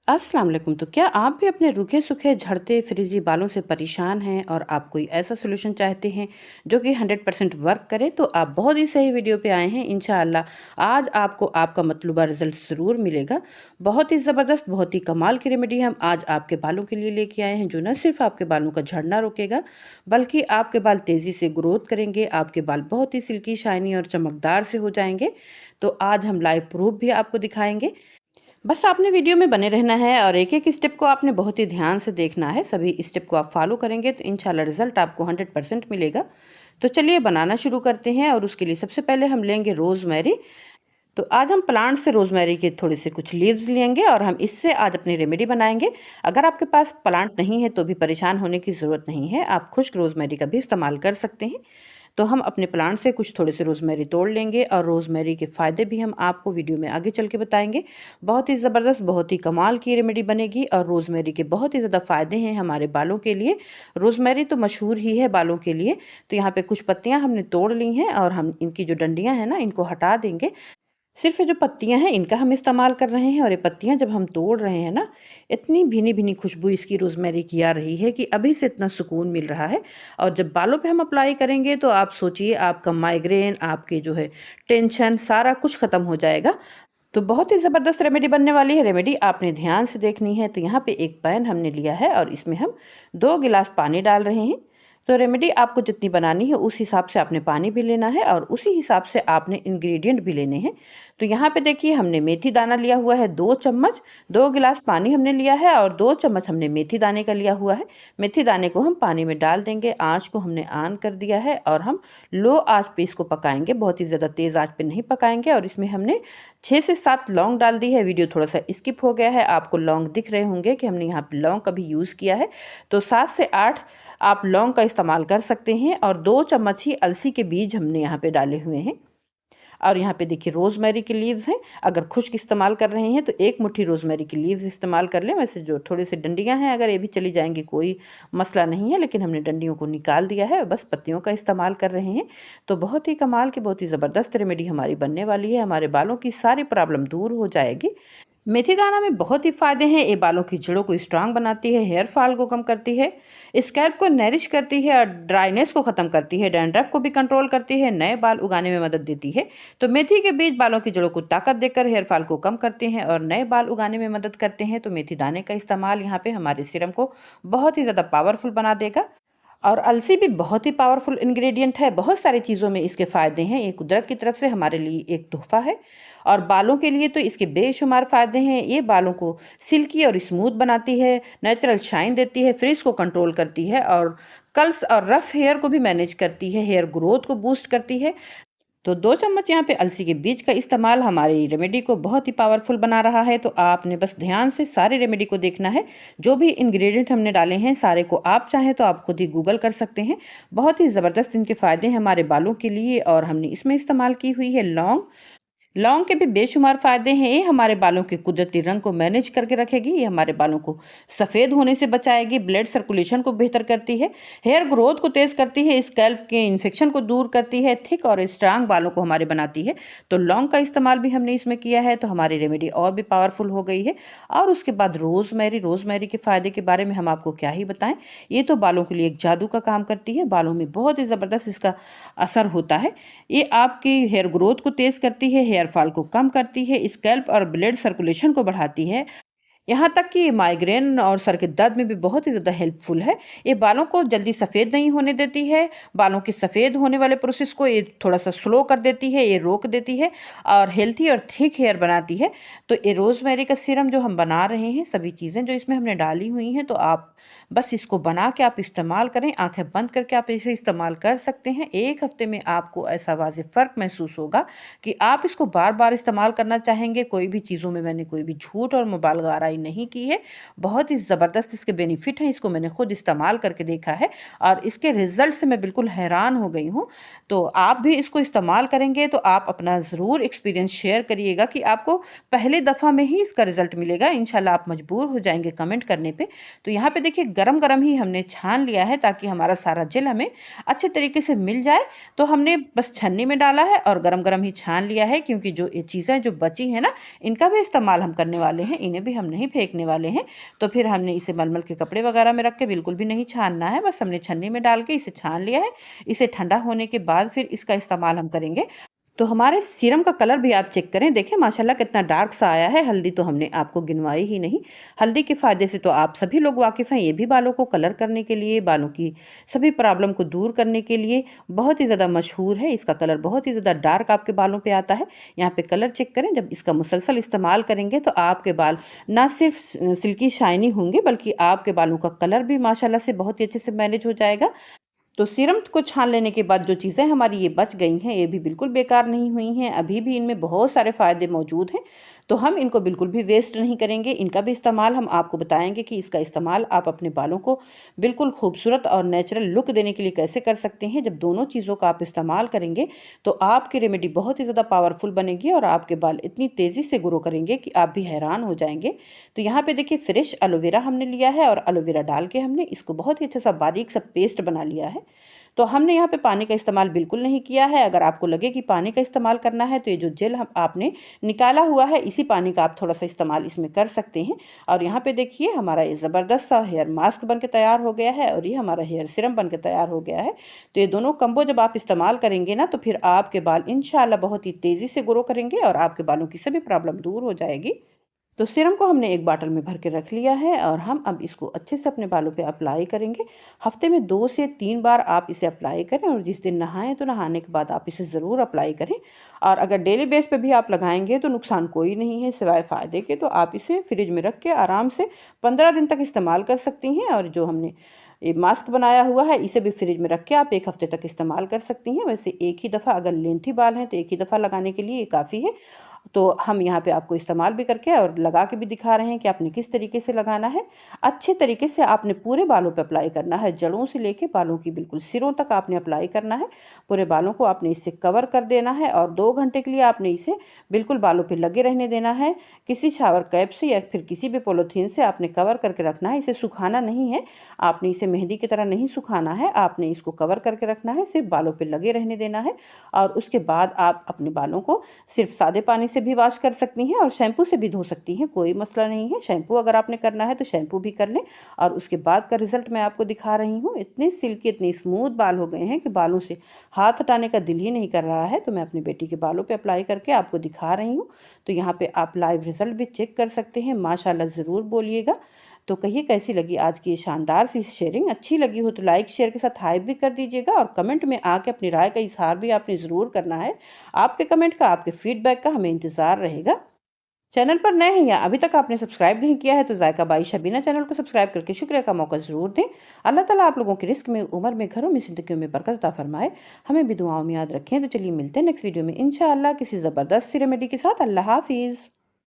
अस्सलाम वालेकुम। तो क्या आप भी अपने रूखे-सूखे, झड़ते, फ्रिज़ी बालों से परेशान हैं और आप कोई ऐसा सॉल्यूशन चाहते हैं जो कि 100% वर्क करे? तो आप बहुत ही सही वीडियो पे आए हैं। इंशाअल्लाह आज आपको आपका मतलूबा रिज़ल्ट ज़रूर मिलेगा। बहुत ही ज़बरदस्त, बहुत ही कमाल की रेमेडी हम आज आपके बालों के लिए लेके आए हैं, जो न सिर्फ़ आपके बालों का झड़ना रोकेगा, बल्कि आपके बाल तेज़ी से ग्रोथ करेंगे, आपके बाल बहुत ही सिल्की, शाइनी और चमकदार से हो जाएँगे। तो आज हम लाइव प्रूफ़ भी आपको दिखाएँगे। बस आपने वीडियो में बने रहना है और एक-एक स्टेप को आपने बहुत ही ध्यान से देखना है। सभी स्टेप को आप फॉलो करेंगे तो इंशाल्लाह रिज़ल्ट आपको 100% मिलेगा। तो चलिए बनाना शुरू करते हैं और उसके लिए सबसे पहले हम लेंगे रोज़मेरी। तो आज हम प्लांट से रोज़मेरी के थोड़े से कुछ लीव्स लेंगे और हम इससे आज अपनी रेमेडी बनाएँगे। अगर आपके पास प्लांट नहीं है तो भी परेशान होने की ज़रूरत नहीं है। आप खुश्क रोज़मेरी का भी इस्तेमाल कर सकते हैं। तो हम अपने प्लांट से कुछ थोड़े से रोज़मेरी तोड़ लेंगे और रोज़मेरी के फ़ायदे भी हम आपको वीडियो में आगे चल के बताएँगे। बहुत ही ज़बरदस्त, बहुत ही कमाल की रेमेडी बनेगी और रोज़मेरी के बहुत ही ज़्यादा फ़ायदे हैं हमारे बालों के लिए। रोज़मेरी तो मशहूर ही है बालों के लिए। तो यहाँ पे कुछ पत्तियाँ हमने तोड़ ली हैं और हम इनकी जो डंडियाँ हैं ना, इनको हटा देंगे। सिर्फ़ ये जो पत्तियाँ हैं इनका हम इस्तेमाल कर रहे हैं और ये पत्तियाँ जब हम तोड़ रहे हैं ना, इतनी भीनी-भीनी खुशबू इसकी रोज़मेरी की आ रही है कि अभी से इतना सुकून मिल रहा है। और जब बालों पे हम अप्लाई करेंगे तो आप सोचिए आपका माइग्रेन, आपके जो है टेंशन सारा कुछ ख़त्म हो जाएगा। तो बहुत ही ज़बरदस्त रेमेडी बनने वाली है। रेमेडी आपने ध्यान से देखनी है। तो यहाँ पे एक पैन हमने लिया है और इसमें हम 2 गिलास पानी डाल रहे हैं। तो रेमेडी आपको जितनी बनानी है उस हिसाब से आपने पानी भी लेना है और उसी हिसाब से आपने इंग्रेडिएंट भी लेने हैं। तो यहाँ पे देखिए हमने मेथी दाना लिया हुआ है 2 चम्मच, 2 गिलास पानी हमने लिया है और 2 चम्मच हमने मेथी दाने का लिया हुआ है। मेथी दाने को हम पानी में डाल देंगे, आँच को हमने ऑन कर दिया है और हम लो आँच पे इसको पकाएँगे, बहुत ही ज़्यादा तेज़ आँच पे नहीं पकाएँगे। और इसमें हमने 6 से 7 लौंग डाल दी है। वीडियो थोड़ा-सा स्किप हो गया है, आपको लौंग दिख रहे होंगे कि हमने यहाँ पे लौंग का भी यूज़ किया है। तो 7 से 8 आप लौंग का इस्तेमाल कर सकते हैं और 2 चम्मच ही अलसी के बीज हमने यहाँ पे डाले हुए हैं। और यहाँ पे देखिए रोज़मेरी के लीव्स हैं। अगर खुश्क इस्तेमाल कर रहे हैं तो 1 मुट्ठी रोज़मेरी की लीव्स इस्तेमाल कर लें। वैसे जो थोड़ी-सी डंडियाँ हैं अगर ये भी चली जाएँगी कोई मसला नहीं है, लेकिन हमने डंडियों को निकाल दिया है, बस पत्तियों का इस्तेमाल कर रहे हैं। तो बहुत ही कमाल की, बहुत ही ज़बरदस्त रेमेडी हमारी बनने वाली है। हमारे बालों की सारी प्रॉब्लम दूर हो जाएगी। मेथी दाना में बहुत ही फ़ायदे हैं। ये बालों की जड़ों को स्ट्रांग बनाती है, हेयर फॉल को कम करती है, स्कैल्प को नरिश करती है और ड्राइनेस को ख़त्म करती है, डैंड्रफ को भी कंट्रोल करती है, नए बाल उगाने में मदद देती है। तो मेथी के बीज बालों की जड़ों को ताकत देकर हेयर फॉल को कम करते हैं और नए बाल उगाने में मदद करते हैं। तो मेथी दाने का इस्तेमाल यहाँ पे हमारे सीरम को बहुत ही ज़्यादा पावरफुल बना देगा। और अलसी भी बहुत ही पावरफुल इंग्रेडिएंट है। बहुत सारी चीज़ों में इसके फ़ायदे हैं। ये कुदरत की तरफ से हमारे लिए एक तोहफ़ा है और बालों के लिए तो इसके बेशुमार फ़ायदे हैं। ये बालों को सिल्की और स्मूथ बनाती है, नेचुरल शाइन देती है, फ्रिज को कंट्रोल करती है और कर्ल्स और रफ़ हेयर को भी मैनेज करती है, हेयर ग्रोथ को बूस्ट करती है। तो 2 चम्मच यहाँ पे अलसी के बीज का इस्तेमाल हमारी रेमेडी को बहुत ही पावरफुल बना रहा है। तो आपने बस ध्यान से सारी रेमेडी को देखना है। जो भी इंग्रेडिएंट हमने डाले हैं सारे को आप चाहें तो आप खुद ही गूगल कर सकते हैं। बहुत ही ज़बरदस्त इनके फ़ायदे हैं हमारे बालों के लिए। और हमने इसमें इस्तेमाल की हुई है लौंग। लौंग के भी बेशुमार फ़ायदे हैं। ये हमारे बालों के कुदरती रंग को मैनेज करके रखेगी। ये हमारे बालों को सफ़ेद होने से बचाएगी, ब्लड सर्कुलेशन को बेहतर करती है, हेयर ग्रोथ को तेज़ करती है, स्कैल्प के इन्फेक्शन को दूर करती है, थिक और स्ट्रांग बालों को हमारे बनाती है। तो लौंग का इस्तेमाल भी हमने इसमें किया है तो हमारी रेमेडी और भी पावरफुल हो गई है। और उसके बाद रोज़मेरी, रोज़मेरी के फ़ायदे के बारे में हम आपको क्या ही बताएं। ये तो बालों के लिए एक जादू का काम करती है। बालों में बहुत ही ज़बरदस्त इसका असर होता है। ये आपकी हेयर ग्रोथ को तेज़ करती है, हेयर फॉल को कम करती है, स्कैल्प और ब्लड सर्कुलेशन को बढ़ाती है। यहाँ तक कि माइग्रेन और सर के दर्द में भी बहुत ही ज़्यादा हेल्पफुल है। ये बालों को जल्दी सफ़ेद नहीं होने देती है, बालों के सफ़ेद होने वाले प्रोसेस को ये थोड़ा-सा स्लो कर देती है, ये रोक देती है और हेल्थी और थिक हेयर बनाती है। तो ये रोज़मेरी का सीरम जो हम बना रहे हैं, सभी चीज़ें जो इसमें हमने डाली हुई हैं, तो आप बस इसको बना के आप इस्तेमाल करें। आँखें बंद करके आप इसे इस्तेमाल कर सकते हैं। 1 हफ़्ते में आपको ऐसा वाज़ेह फ़र्क महसूस होगा कि आप इसको बार-बार इस्तेमाल करना चाहेंगे। कोई भी चीज़ों में मैंने कोई भी झूठ और मुबालगा आराई नहीं की है। बहुत ही ज़बरदस्त इसके बेनिफिट हैं। इसको मैंने खुद इस्तेमाल करके देखा है और इसके रिज़ल्ट से मैं बिल्कुल हैरान हो गई हूँ। तो आप भी इसको इस्तेमाल करेंगे तो आप अपना ज़रूर एक्सपीरियंस शेयर करिएगा कि आपको पहली दफ़ा में ही इसका रिज़ल्ट मिलेगा। इंशाल्लाह आप मजबूर हो जाएँगे कमेंट करने पे। तो यहाँ पे देखिए गरम-गरम ही हमने छान लिया है ताकि हमारा सारा जेल हमें अच्छे तरीके से मिल जाए। तो हमने बस छन्नी में डाला है और गरम-गरम ही छान लिया है, क्योंकि जो ये चीज़ें जो बची हैं ना, इनका भी इस्तेमाल हम करने वाले हैं। इन्हें भी हम नहीं नहीं फेंकने वाले हैं, तो फिर हमने इसे मलमल के कपड़े वगैरह में रख के बिल्कुल भी नहीं छानना है। बस हमने छन्नी में डाल के इसे छान लिया है। इसे ठंडा होने के बाद फिर इसका इस्तेमाल हम करेंगे। तो हमारे सीरम का कलर भी आप चेक करें, देखिए माशाल्लाह कितना डार्क सा आया है। हल्दी तो हमने आपको गिनवाई ही नहीं। हल्दी के फ़ायदे से तो आप सभी लोग वाकिफ़ हैं। ये भी बालों को कलर करने के लिए, बालों की सभी प्रॉब्लम को दूर करने के लिए बहुत ही ज़्यादा मशहूर है। इसका कलर बहुत ही ज़्यादा डार्क आपके बालों पे आता है। यहाँ पे कलर चेक करें, जब इसका मुसलसल इस्तेमाल करेंगे तो आपके बाल ना सिर्फ सिल्की शाइनी होंगे, बल्कि आपके बालों का कलर भी माशाल्लाह से बहुत ही अच्छे से मैनेज हो जाएगा। तो सीरम को छान लेने के बाद जो चीज़ें हमारी ये बच गई हैं, ये भी बिल्कुल बेकार नहीं हुई हैं। अभी भी इनमें बहुत सारे फ़ायदे मौजूद हैं, तो हम इनको बिल्कुल भी वेस्ट नहीं करेंगे। इनका भी इस्तेमाल हम आपको बताएँगे कि इसका इस्तेमाल आप अपने बालों को बिल्कुल खूबसूरत और नेचुरल लुक देने के लिए कैसे कर सकते हैं। जब दोनों चीज़ों का आप इस्तेमाल करेंगे, तो आपकी रेमेडी बहुत ही ज़्यादा पावरफुल बनेगी और आपके बाल इतनी तेज़ी से ग्रो करेंगे कि आप भी हैरान हो जाएँगे। तो यहाँ पे देखिए फ्रेश एलोवेरा हमने लिया है और एलोवेरा डाल के हमने इसको बहुत ही अच्छा सा बारीक सा पेस्ट बना लिया है। तो हमने यहाँ पे पानी का इस्तेमाल बिल्कुल नहीं किया है। अगर आपको लगे कि पानी का इस्तेमाल करना है, तो ये जो जेल हम आपने निकाला हुआ है, इसी पानी का आप थोड़ा-सा इस्तेमाल इसमें कर सकते हैं। और यहाँ पे देखिए हमारा ये ज़बरदस्त सा हेयर मास्क बन के तैयार हो गया है और ये हमारा हेयर सीरम बन के तैयार हो गया है। तो ये दोनों कम्बो जब आप इस्तेमाल करेंगे ना, तो फिर आपके बाल इंशाअल्लाह बहुत ही तेज़ी से ग्रो करेंगे और आपके बालों की सभी प्रॉब्लम दूर हो जाएगी। तो सीरम को हमने एक बॉटल में भर के रख लिया है और हम अब इसको अच्छे से अपने बालों पे अप्लाई करेंगे। हफ्ते में 2 से 3 बार आप इसे अप्लाई करें और जिस दिन नहाएं तो नहाने के बाद आप इसे ज़रूर अप्लाई करें। और अगर डेली बेस पे भी आप लगाएंगे तो नुकसान कोई नहीं है सिवाय फ़ायदे के। तो आप इसे फ्रिज में रख के आराम से 15 दिन तक इस्तेमाल कर सकती हैं। और जो हमने ये मास्क बनाया हुआ है, इसे भी फ्रिज में रख के आप 1 हफ्ते तक इस्तेमाल कर सकती हैं। वैसे एक ही दफ़ा, अगर लेंथी बाल हैं तो एक ही दफ़ा लगाने के लिए ये काफ़ी है। तो हम यहाँ पे आपको इस्तेमाल भी करके और लगा के भी दिखा रहे हैं कि आपने किस तरीके से लगाना है। अच्छे तरीके से आपने पूरे बालों पे अप्लाई करना है, जड़ों से लेके बालों की बिल्कुल सिरों तक आपने अप्लाई करना है। पूरे बालों को आपने इससे कवर कर देना है और 2 घंटे के लिए आपने इसे बिल्कुल बालों पे लगे रहने देना है। किसी शावर कैप से या फिर किसी भी पॉलीथीन से आपने कवर करके रखना है, इसे सुखाना नहीं है। आपने इसे मेहंदी की तरह नहीं सुखाना है, आपने इसको कवर करके रखना है, सिर्फ बालों पे लगे रहने देना है। और उसके बाद आप अपने बालों को सिर्फ सादे पानी से भी वॉश कर सकती हैं और शैम्पू से भी धो सकती हैं, कोई मसला नहीं है। शैम्पू अगर आपने करना है तो शैम्पू भी कर लें। और उसके बाद का रिज़ल्ट मैं आपको दिखा रही हूँ। इतने सिल्की, इतने स्मूथ बाल हो गए हैं कि बालों से हाथ हटाने का दिल ही नहीं कर रहा है। तो मैं अपनी बेटी के बालों पे अप्लाई करके आपको दिखा रही हूँ। तो यहाँ पे आप लाइव रिज़ल्ट भी चेक कर सकते हैं। माशाल्लाह ज़रूर बोलिएगा। तो कहिए कैसी लगी आज की ये शानदार सी शेयरिंग। अच्छी लगी हो तो लाइक शेयर के साथ हाइप भी कर दीजिएगा और कमेंट में आके अपनी राय का इज़हार भी आपने ज़रूर करना है। आपके कमेंट का, आपके फीडबैक का हमें इंतज़ार रहेगा। चैनल पर नए हैं या अभी तक आपने सब्सक्राइब नहीं किया है तो ज़ायका बाई शबीना चैनल को सब्सक्राइब करके शुक्रिया का मौका ज़रूर दें। अल्लाह ताला आप लोगों के रिस्क में, उम्र में, घरों में, ज़िंदगियों में बरकत अता फरमाए। हमें भी दुआओं में याद रखें। तो चलिए मिलते हैं नेक्स्ट वीडियो में इंशाअल्लाह किसी ज़बरदस्त सी रेमेडी के साथ। अल्लाह हाफ़िज़।